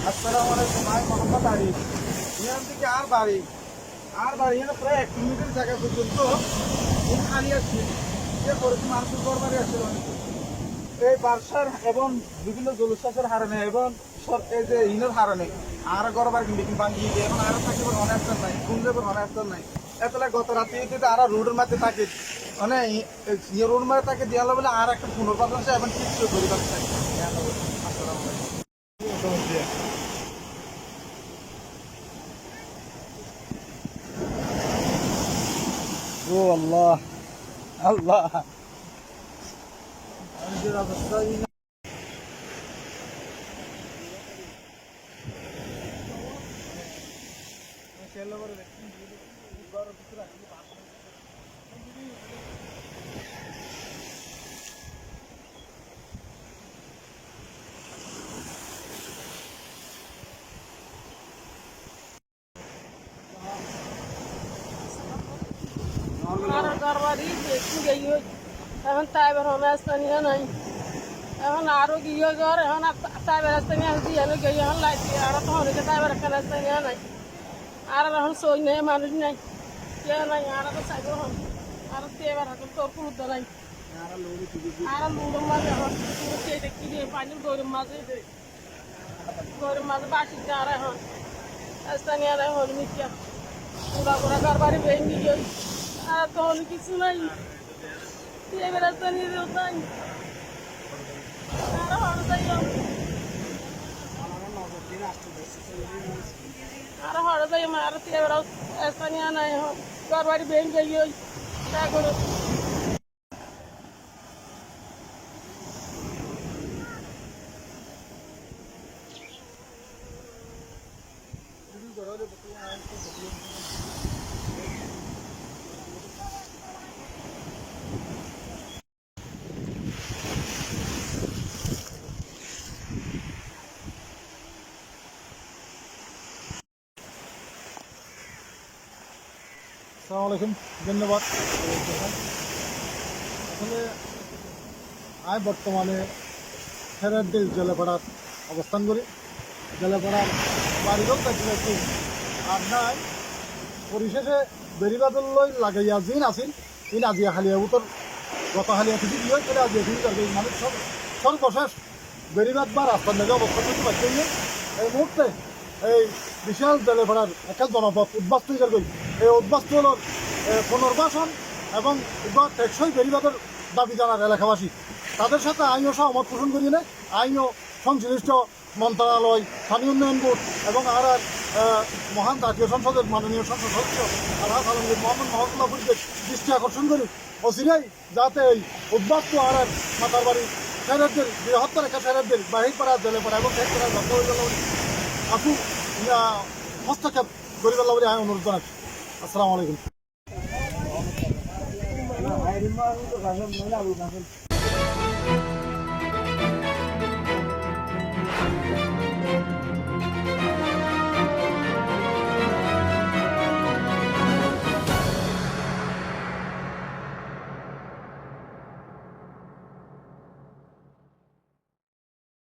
আসসালামাইকুম। আমি মোহাম্মদ আরিফ। এখান থেকে আর বাড়ি এখানে প্রায় 1 কিলোমিটার জায়গা পর্যন্ত খালি আছে। মানুষের গড়বাড়ি আসছিল এই বার্সার এবং বিভিন্ন জলশ্বাসের হারণে এবং এই যে ইনের হারণে আর গড়বাড়ি কিন্তু ভাঙি এখন আর থাকিব অনেকটা নাই গুঞ্জের অনেকটা নাই এতলা গত রাতে আর রোডের মাঝে থাকে মানে রোড মাঝে থাকে দেওয়া বলে আর একটা পুনর্বাসন আছে এবং কিছু পরিবার থাকে। ও আল্লাহ আল্লাহ অবস্থা এখন তাইবার হবে স্থানীয় নাই এখন আরো গিয়ে ঘর এখন তাইবার স্থানীয় দিয়ে গিয়ে এখন লাগছে আর তো অনেকে তাইবার একটা স্থানীয় নাই আর এখন সই নেই মানুষ নাই কে নাই আর তো চাইব হন আর এবার এখন তোর পুরুদ্ধ নাই আর লুড়ের মাঝে এখন পুরো দেখি দিয়ে পানির গরুর মাঝে বাসিতে আর এখন স্থানীয় হল মিথ্যা পুরা পুরা ঘর বাড়ি ভেঙে গিয়ে আর তো অনেক কিছু নাই এবার স্থানীয় নাই আর হল যাই আর হড় যাই আর এবার স্থানীয় নাই ঘর বাড়ি ভেঙে গিয়ে করে আসসালামু আলাইকুম, ধন্যবাদ। আসলে আমি বর্তমানে ফেরারদের জেলাপাড়ার অবস্থান করি। জেলাপাড়ার বাড়িরও কাছে আর নাই পরিশেষে বেরিবাদল লাগাইয়া জিন আসিল ইন আজিয়া হালিয়া উত্তর গত হালিয়া থেকে দিয়ে করে আজিয়া ফিরি করবে মানুষ সর্বশেষ বেরিবাদ বা রাস্তার মেঘে অবস্থান করতে পারছে এই মুহূর্তে এই বিশাল জেলাপাড়ার একটা জনপদ উদ্বাস্তু করবে। এই উদ্বাস্তু হল পুনর্বাসন এবং টেকসই বেরিবাদের দাবি জানার এলাকাবাসী তাদের সাথে আইনও সহমত পোষণ করিয়ে নেয়। আইনও সংশ্লিষ্ট মন্ত্রণালয়, স্থানীয় উন্নয়ন বোর্ড এবং আর মহান জাতীয় সংসদের মাননীয় সংসদ সদস্য আলহাজ আলমগীর মোহাম্মদ মহকুল্লাপুরকে দৃষ্টি আকর্ষণ করি অচিরেই যাতে এই উদ্বাস্ত আর মাতার বাড়ি ফেরতদের বৃহত্তর একটা ফেরতদের বাহিরপাড়া জেলেপাড়া এবং শেখপাড়া আপু হস্তক্ষেপ গরিবের লাভে আমি অনুরোধ জানাচ্ছি। আসসালামু আলাইকুম।